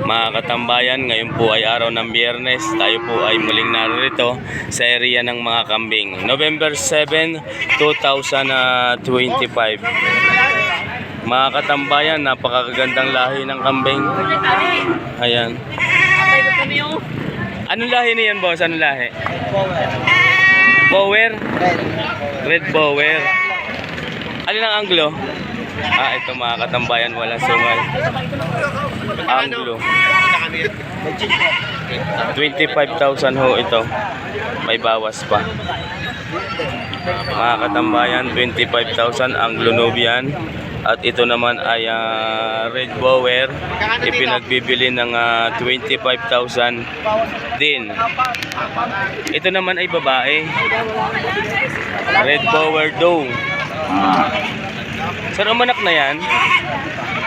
Mga katambayan, ngayon po ay araw ng Biyernes. Tayo po ay muling narito sa area ng mga kambing. November 7, 2025. Mga katambayan, napakagandang lahi ng kambing. Ayan. Anong lahi niyan, boss? Anong lahi? Bower? Red Bower. Alin ang Anglo? Ito mga katambayan, walang sungal. Anglo. 25,000 ho ito. May bawas pa. Mga katambayan, 25,000 Anglo Nubian. At ito naman ay Red Bower. Ipinagbibili ng 25,000 din. Ito naman ay babae. Red Bower Doe. Sir, umanak na yan?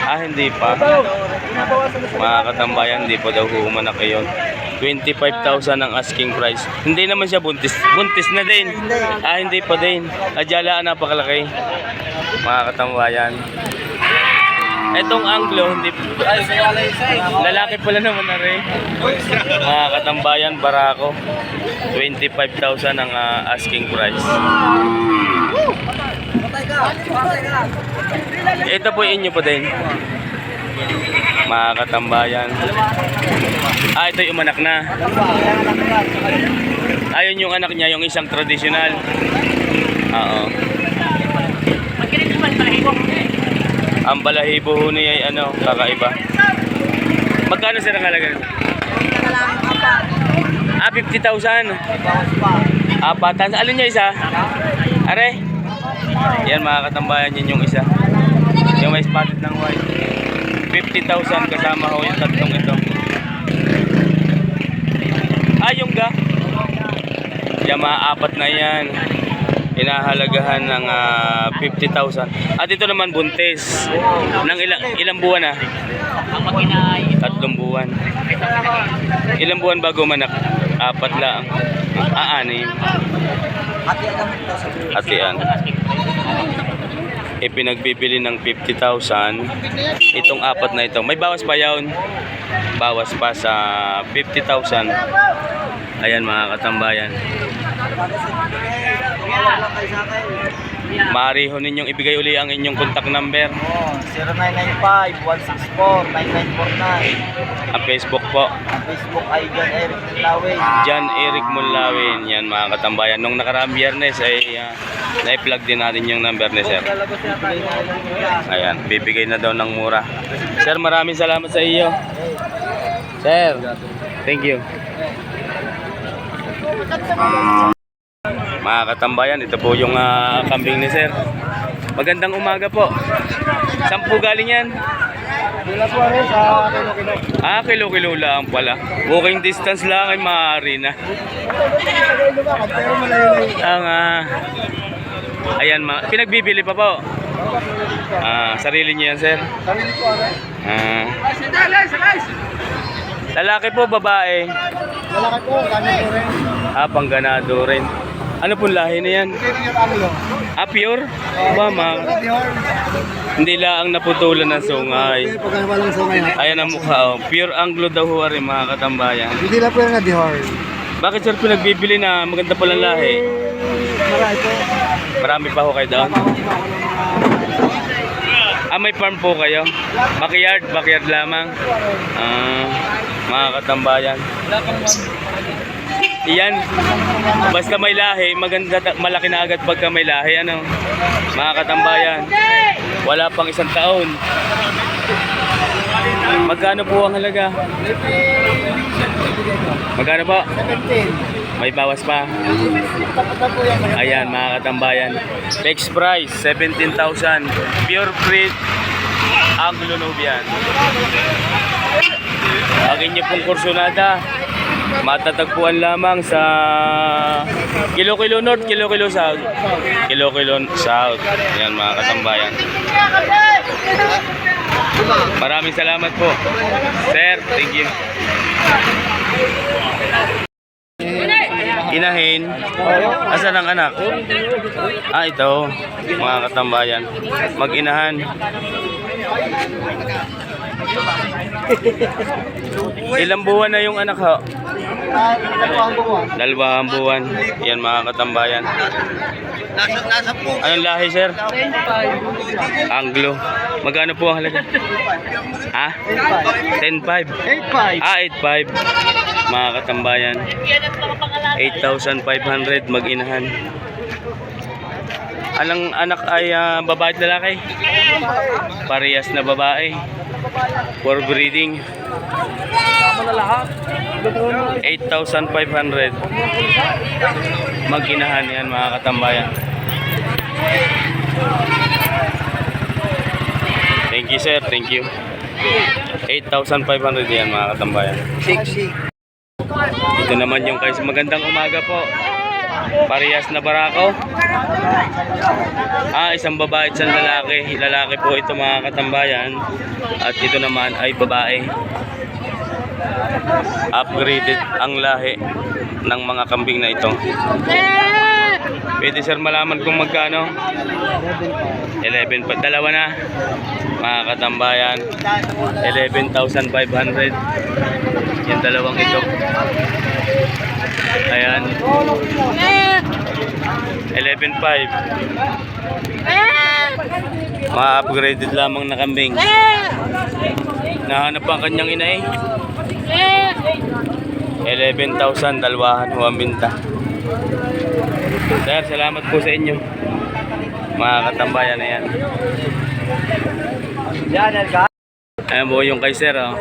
Hindi pa. Mga katambayan, hindi pa daw umanak yun. 25,000 ang asking price. Hindi naman siya buntis. Buntis na din. Hindi pa din. Adyalaan, napakalaki. Mga katambayan. Etong Anglo, hindi lalaki pala naman na rin. Mga katambayan, Barako. 25,000 ang asking price. Ito po inyo po din. Mga katambayan. Ito yung anak na. Ayun yung anak niya, yung isang traditional. Oo. Ang balahibo ho niya ay kakaiba. Magkano sir ang halaga? 50,000. Apatan. Alin niya isa? Are? Yan mga katambayan, yun yung isa. Yung may spotted ng white. 50,000 kasama ho yung tatlong ito. Yung ga? Yung mga apat na yan. Inahalagahan ng 50,000. At ito naman buntis. Nang ilang buwan na? 3 buwan. Ilang buwan bago manak? 4 lang. 6. Hatian. Ipinagbibili ng 50,000 itong 4 na ito. May bawas pa yun. Bawas pa sa 50,000. Ayan mga katambayan. Maaari ho ninyong ibigay uli ang inyong contact number. 0995-164-9949. Ang Facebook po. Ang Facebook ay John Eric Mulawin. John Eric Mulawin. Yan mga katambayan. Nung nakaraang Biyernes ay na-plug din natin yung number ni sir. Ayan, bibigay na daw ng mura. Sir, maraming salamat sa iyo. Sir, thank you. Mga katambayan, ito po yung kambing ni sir. Magandang umaga po. Saan po galing yan? Wala po rin sa kilo-kilo. Kilo-kilo lang pala. Walking distance lang ay maaari na. Pero malayo-layo. Ayan, pinagbibili pa po. Sarili niyo yan sir? Sarili po rin. Lalaki po, babae? Lalaki po, ganito rin. Pangganado rin. Ano pong lahi na yan? Ito yung Anglo. Pure? Mama. Hindi lang ang naputulan ng sungay. Pag walang sungay na. Ayan ang mukha. Pure Anglo daw ho rin mga katambayan. Hindi na po yung na-dehorn. Bakit sir pinagbibili na maganda palang lahi? Marami po. Marami pa ho kayo doon? May farm po kayo? Backyard lamang? Mga katambayan. Iyan, basta may lahi, maganda, malaki na agad pagka may lahi, mga katambayan. Wala pang 1 taon. Magkano po ang halaga? Magkano po? 17. May bawas pa. Ayan mga katambayan. Fixed price, 17,000. Pure breed Anglo Nubian. Ang inyo pong kursunada, matatagpuan lamang sa Kilo-Kilo North, Kilo-Kilo South. Kilo-Kilo South. Ayan mga katambayan. Maraming salamat po. Sir, thank you. Inahin. Asan ang anak? Ito. Mga katambayan. Mag-inahan. Ilang buwan na yung anak ho? Dalawang buwan. 2 buwan. Yan mga katambayan. Anong lahi, sir? Anglo. Magkano po ang halaga? Ha? 10.5. 8.5. 8.5. Mga katambayan. 8,500 mag-inahan. Anong anak ay babae at lalaki? Parehas na babae. For breeding. 8,500 mag-inahan yan mga katambayan. Thank you sir, thank you. 8,500 yan mga katambayan. Ito naman yung guys, magandang umaga po. Parehas na barako. Isang babae at isang lalaki. Lalaki po ito mga katambayan. At ito naman ay babae. Upgraded ang lahi ng mga kambing na ito. Pwede sir malaman kung magkano? 11 pa. Dalawa na mga katambayan. 11,500. Yung dalawang ito. Ayan. 11.5. Mga upgraded lamang na kambing. Nahanap ang kanyang ina eh. 11,000 dalwahan ho ang binta. Sir, salamat po sa inyo. Mga katambayan na yan. Ayan po yung kay sir oh.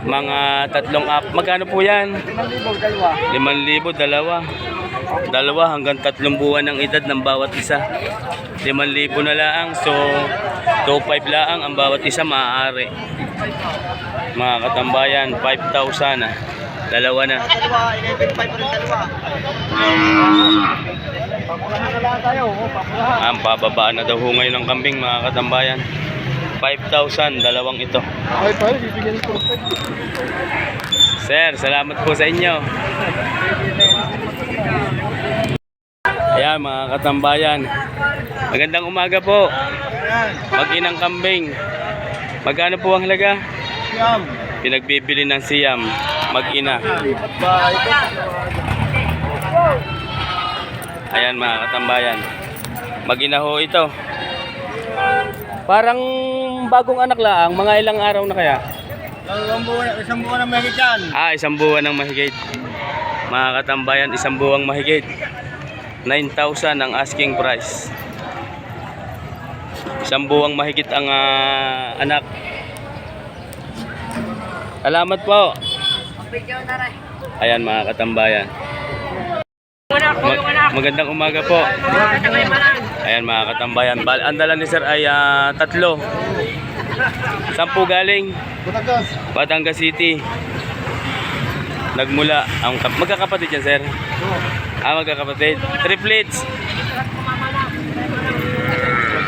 Mga tatlong up. Magkano po yan? 5,000 dalawa. Dalawa hanggang 3 buwan ng edad ng bawat isa. 5,000 na lang. So 2,500 lang ang bawat isa maaari. Mga katambayan, 5,000 dalawa na. Ang bababaan na daw ho ngayon ng kambing mga katambayan. 5,000 dalawang ito. Sir, salamat po sa inyo. Ayan mga katambayan. Magandang umaga po. Mag-inang kambing. Magkano po ang halaga? Pinagbibili ng siyam. Mag-ina. Ayan mga katambayan. Mag-ina ho ito. Parang bagong anak lang. Mga ilang araw na kaya? Isang buwan na mahigit yan. 1 buwan ng mahigit. Mga katambayan, 1 buwang mahigit. 9,000 ang asking price. 1 buwang mahigit ang anak. Salamat po. Ayan mga katambayan. Magandang umaga po. Ayan mga katambayan. Ang dala ni sir ay 3. Saan po galing? Batangas City. Nagmula. Magkakapatid yan sir? Magkakapatid. Triplets.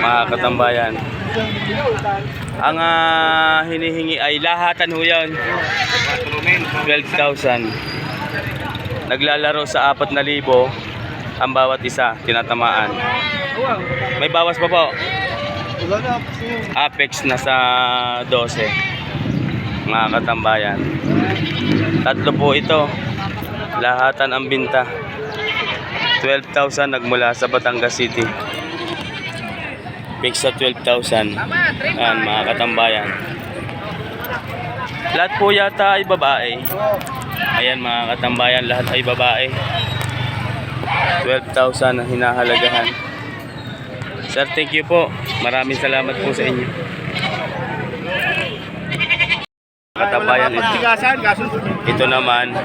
Mga katambayan. Ang hinihingi ay lahatan ho yan. 12,000. Naglalaro sa 4,000 ang bawat isa, tinatamaan. May bawas pa po. Apex na sa 12. Mga katambayan. 3 po ito. Lahatan ang binta. 12,000 nagmula sa Batangas City. Fix sa 12,000. Ayan mga katambayan. Lahat po yata ay babae. Ayan mga katambayan, lahat ay babae. 12,000 ang hinahalagahan. Sir, thank you po. Maraming salamat po sa inyo. Katambayan ito naman.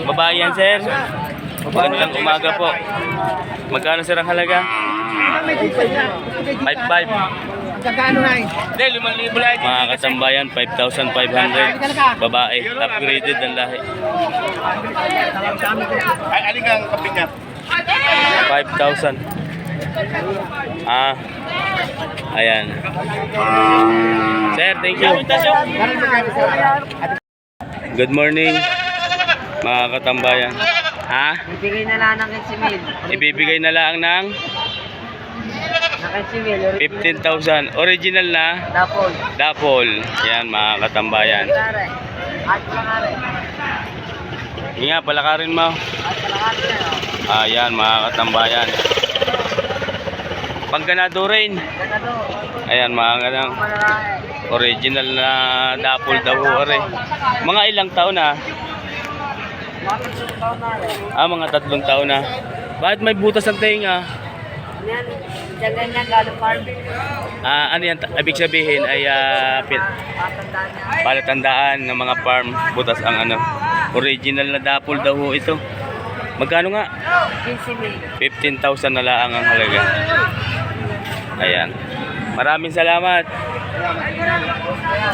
Babae yan sir. Magandang umaga po. Magkano sir ang halaga? 5,500. Hindi, 5,000 lang. Mga katambayan, 5,500. Babae, upgraded ang lahi. Ay, alin kang kapit niya? 5,000. Ayan. Sir, thank you. Good morning, mga katambayan. Ibigay na lang ng 15,000. Ibibigay na lang ng Naka-civil. 15,000. Original na Tapos. dapol. Yan mga katambayan. Pare. At palakari. Nga, palakarin mo. At palakari na. Ayan mga katambayan. Pangganado rin. Ganado. Ayan mga ganang Malalaki. original na dapol daw ore. Mga ilang taon na? Bakit sa taon na rin? Mga 3 taon na. Bakit may butas ang tenga? Yan. Diyan nga galo farm. Ano yan? Ibig sabihin ay Patandaan niya. palatandaan ng mga farm butas ang ano. Original na dapol daw ho ito. Magkano nga? 15,000. 15,000 na lang ang halaga. Ayan. Maraming salamat. Kaya